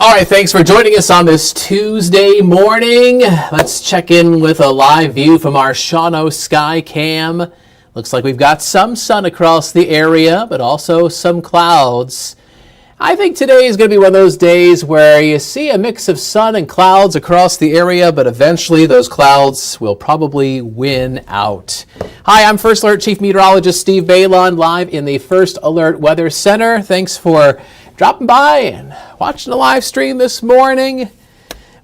All right, thanks for joining us on this Tuesday morning. Let's check in with a live view from our Shawano Sky Cam. Looks like we've got some sun across the area, but also some clouds. I think today is going to be one of those days where you see a mix of sun and clouds across the area, but eventually those clouds will probably win out. Hi, I'm First Alert Chief Meteorologist Steve Beylon, live in the First Alert Weather Center. Thanks for dropping by and watching the live stream this morning.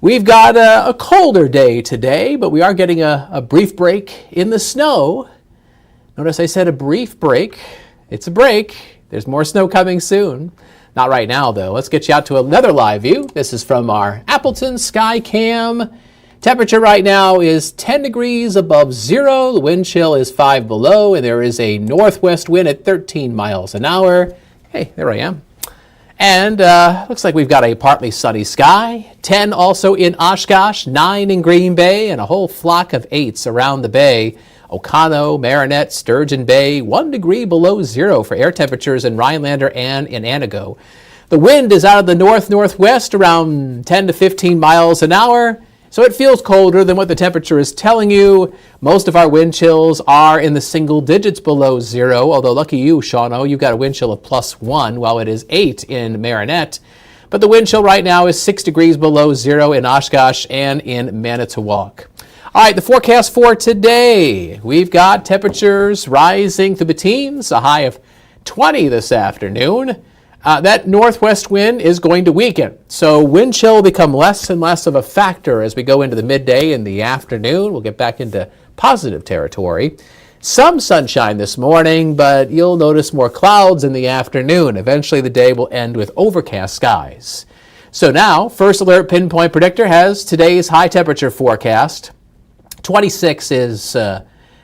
We've got a colder day today, but we are getting a brief break in the snow. Notice I said a brief break. It's a break. There's more snow coming soon. Not right now, though. Let's get you out to another live view. This is from our Appleton Sky Cam. Temperature right now is 10 degrees above zero. The wind chill is 5 below, and there is a northwest wind at 13 miles an hour. Hey, there I am. And looks like we've got a partly sunny sky. 10 also in Oshkosh, 9 in Green Bay, and a whole flock of 8s around the bay. Oconto, Marinette, Sturgeon Bay, 1 degree below zero for air temperatures in Rhinelander and in Anago. The wind is out of the north-northwest around 10 to 15 miles an hour, so it feels colder than what the temperature is telling you. Most of our wind chills are in the single digits below zero, although lucky you, Shawano, you've got a wind chill of +1 while it is 8 in Marinette. But the wind chill right now is 6 degrees below zero in Oshkosh and in Manitowoc. All right, the forecast for today. We've got temperatures rising through the teens, a high of 20 this afternoon. That northwest wind is going to weaken, so wind chill will become less and less of a factor as we go into the midday and the afternoon. We'll get back into positive territory. Some sunshine this morning, but you'll notice more clouds in the afternoon. Eventually the day will end with overcast skies. So now, First Alert Pinpoint Predictor has today's high temperature forecast. 26 is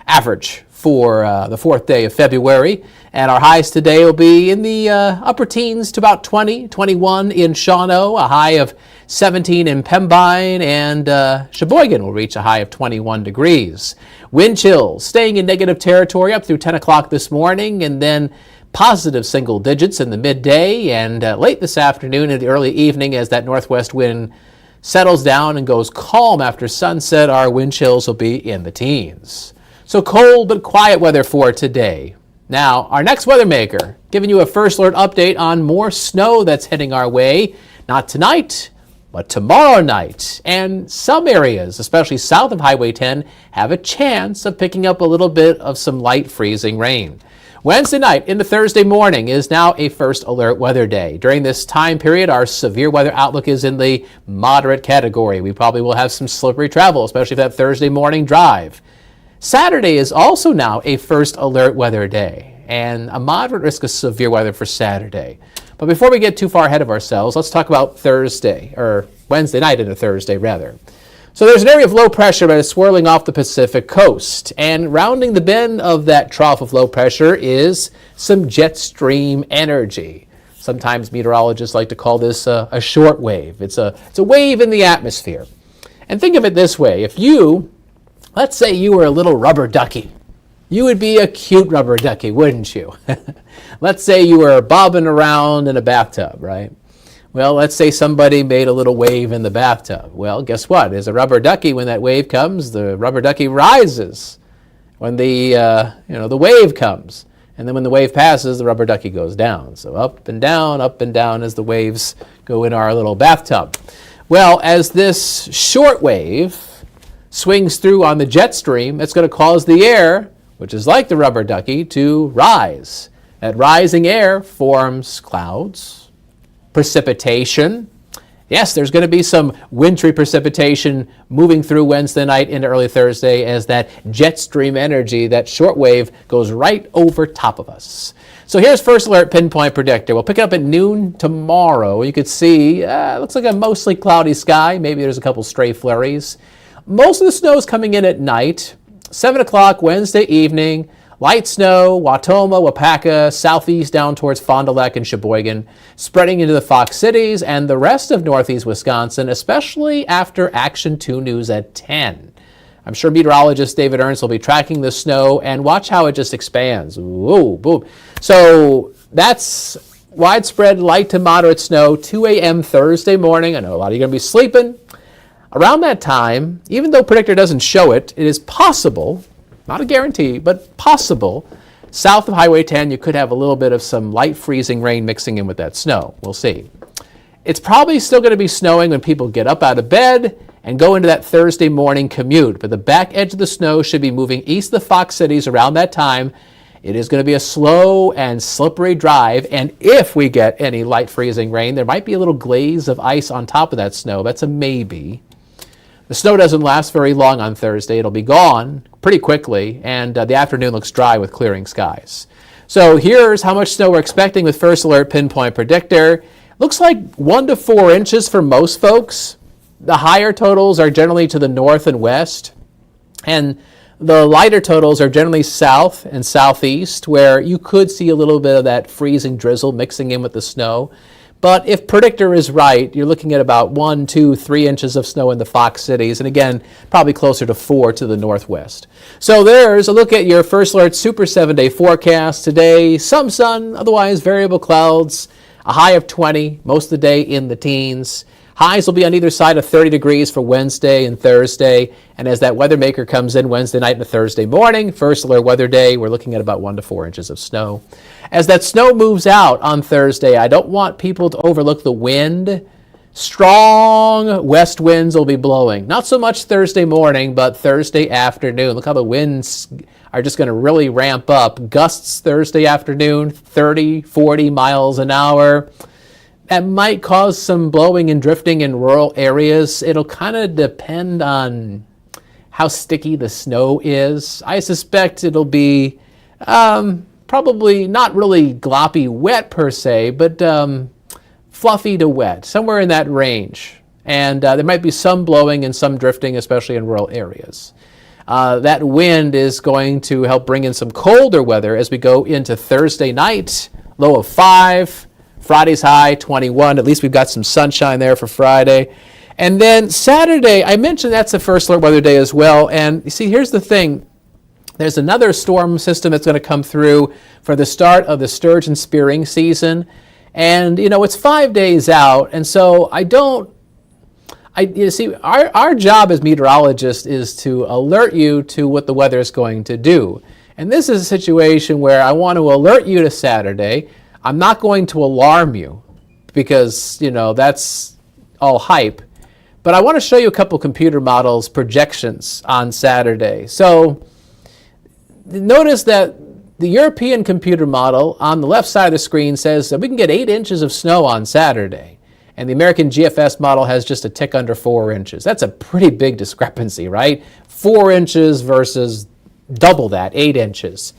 average for the fourth day of February, and our highs today will be in the upper teens to about 20, 21 in Shawano, a high of 17 in Pembine, and Sheboygan will reach a high of 21 degrees. Wind chills staying in negative territory up through 10 o'clock this morning, and then positive single digits in the midday and late this afternoon and the early evening as that northwest wind settles down and goes calm after sunset. Our wind chills will be in the teens. So cold but quiet weather for today. Now, our next weather maker, giving you a First Alert update on more snow that's heading our way. Not tonight, but tomorrow night. And some areas, especially south of Highway 10, have a chance of picking up a little bit of some light freezing rain. Wednesday night into Thursday morning is now a First Alert weather day. During this time period, our severe weather outlook is in the moderate category. We probably will have some slippery travel, especially for that Thursday morning drive. Saturday is also now a First Alert weather day and a moderate risk of severe weather for Saturday. But before we get too far ahead of ourselves, let's talk about Thursday, or Wednesday night into Thursday rather. So there's an area of low pressure that is swirling off the Pacific coast, and rounding the bend of that trough of low pressure is some jet stream energy. Sometimes meteorologists like to call this a short wave. It's a wave in the atmosphere. And think of it this way. If let's say you were a little rubber ducky. You would be a cute rubber ducky, wouldn't you? Let's say you were bobbing around in a bathtub, right? Well, let's say somebody made a little wave in the bathtub. Well, guess what? As a rubber ducky, when that wave comes, the rubber ducky rises when the wave comes. And then when the wave passes, the rubber ducky goes down. So up and down as the waves go in our little bathtub. Well, as this short wave swings through on the jet stream, it's going to cause the air, which is like the rubber ducky, to rise. That rising air forms clouds, precipitation. Yes, there's going to be some wintry precipitation moving through Wednesday night into early Thursday as that jet stream energy, that short wave, goes right over top of us. So here's First Alert Pinpoint Predictor. We'll pick it up at noon tomorrow. You could see, looks like a mostly cloudy sky. Maybe there's a couple stray flurries. Most of the snow is coming in at night. 7 o'clock Wednesday evening. Light snow, Wautoma, Wapaka, southeast down towards Fond du Lac and Sheboygan, spreading into the Fox Cities and the rest of northeast Wisconsin, especially after Action 2 News at 10. I'm sure meteorologist David Ernst will be tracking the snow, and watch how it just expands. Whoa, boom. So that's widespread light to moderate snow, 2 a.m. Thursday morning. I know a lot of you are going to be sleeping. Around that time, even though predictor doesn't show it, it is possible, not a guarantee, but possible, south of Highway 10, you could have a little bit of some light freezing rain mixing in with that snow. We'll see. It's probably still going to be snowing when people get up out of bed and go into that Thursday morning commute. But the back edge of the snow should be moving east of the Fox cities around that time. It is going to be a slow and slippery drive. And if we get any light freezing rain, there might be a little glaze of ice on top of that snow. That's a maybe. The snow doesn't last very long on Thursday. It'll be gone pretty quickly, and the afternoon looks dry with clearing skies. So here's how much snow we're expecting with First Alert Pinpoint Predictor. Looks like 1 to 4 inches for most folks. The higher totals are generally to the north and west, and the lighter totals are generally south and southeast, where you could see a little bit of that freezing drizzle mixing in with the snow. But if predictor is right, you're looking at about 1, 2, 3 inches of snow in the Fox cities, and again, probably closer to 4 to the northwest. So there's a look at your First Alert Super 7-day forecast. Today, some sun, otherwise variable clouds, a high of 20, most of the day in the teens. Highs will be on either side of 30 degrees for Wednesday and Thursday. And as that weather maker comes in Wednesday night and Thursday morning, First Alert weather day, we're looking at about 1 to 4 inches of snow. As that snow moves out on Thursday, I don't want people to overlook the wind. Strong west winds will be blowing. Not so much Thursday morning, but Thursday afternoon. Look how the winds are just going to really ramp up. Gusts Thursday afternoon, 30, 40 miles an hour. That might cause some blowing and drifting in rural areas. It'll kind of depend on how sticky the snow is. I suspect it'll be probably not really gloppy wet per se, but fluffy to wet, somewhere in that range. And there might be some blowing and some drifting, especially in rural areas. That wind is going to help bring in some colder weather as we go into Thursday night, low of 5. Friday's high, 21. At least we've got some sunshine there for Friday. And then Saturday, I mentioned that's the First Alert weather day as well. And you see, here's the thing. There's another storm system that's going to come through for the start of the sturgeon spearing season. And, you know, it's 5 days out. And so you see, our job as meteorologists is to alert you to what the weather is going to do. And this is a situation where I want to alert you to Saturday. I'm not going to alarm you because, you know, that's all hype. But I want to show you a couple computer models projections on Saturday. So notice that the European computer model on the left side of the screen says that we can get 8 inches of snow on Saturday. And the American GFS model has just a tick under 4 inches. That's a pretty big discrepancy, right? 4 inches versus double that, 8 inches.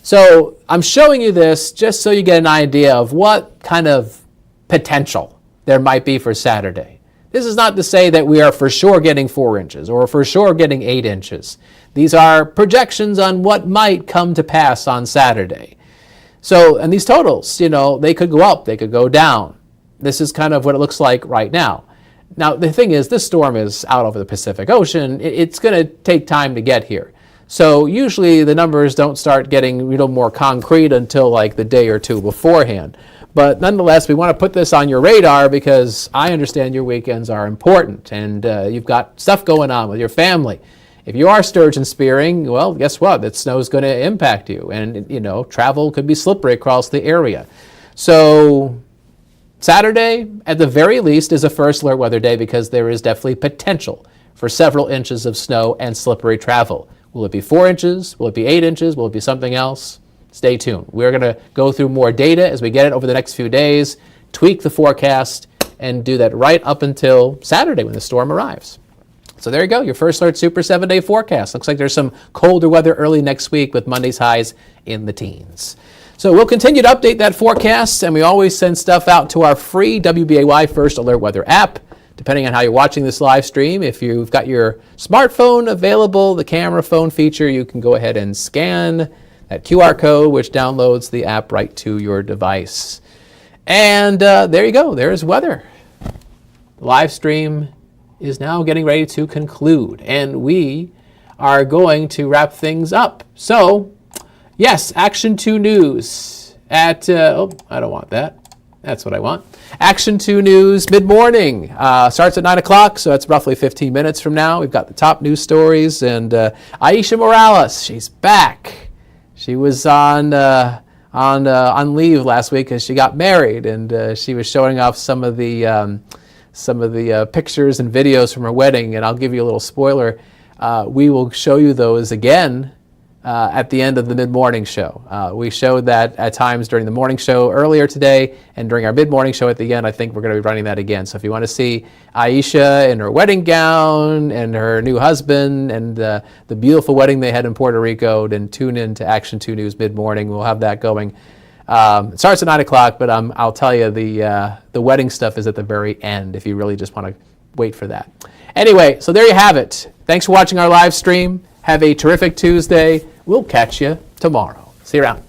So I'm showing you this just so you get an idea of what kind of potential there might be for Saturday. This is not to say that we are for sure getting 4 inches or for sure getting 8 inches. These are projections on what might come to pass on Saturday. So, and these totals, you know, they could go up, they could go down. This is kind of what it looks like right now. Now, the thing is, this storm is out over the Pacific Ocean. It's going to take time to get here. So usually the numbers don't start getting a little more concrete until like the day or two beforehand. But nonetheless, we want to put this on your radar because I understand your weekends are important and you've got stuff going on with your family. If you are sturgeon spearing, well, guess what? That snow is going to impact you. And, you know, travel could be slippery across the area. So Saturday, at the very least, is a First Alert weather day because there is definitely potential for several inches of snow and slippery travel. Will it be 4 inches? Will it be 8 inches? Will it be something else? Stay tuned. We're going to go through more data as we get it over the next few days, tweak the forecast, and do that right up until Saturday when the storm arrives. So there you go, your First Alert Super 7-day forecast. Looks like there's some colder weather early next week with Monday's highs in the teens. So we'll continue to update that forecast, and we always send stuff out to our free WBAY First Alert Weather app. Depending on how you're watching this live stream, if you've got your smartphone available, the camera phone feature, you can go ahead and scan that QR code, which downloads the app right to your device. And there you go. There's weather. The live stream is now getting ready to conclude, and we are going to wrap things up. So, yes, Action 2 News at, I don't want that. That's what I want. Action 2 News mid-morning starts at 9 o'clock, so that's roughly 15 minutes from now. We've got the top news stories, and Aisha Morales, she's back. She was on leave last week because she got married, and she was showing off some of the pictures and videos from her wedding, and I'll give you a little spoiler. We will show you those again at the end of the mid-morning show. We showed that at times during the morning show earlier today, and during our mid-morning show at the end, I think we're going to be running that again. So if you want to see Aisha in her wedding gown and her new husband and the beautiful wedding they had in Puerto Rico, then tune in to Action 2 News mid-morning. We'll have that going. It starts at 9 o'clock, but I'll tell you the wedding stuff is at the very end if you really just want to wait for that. Anyway, so there you have it. Thanks for watching our live stream. Have a terrific Tuesday. We'll catch you tomorrow. See you around.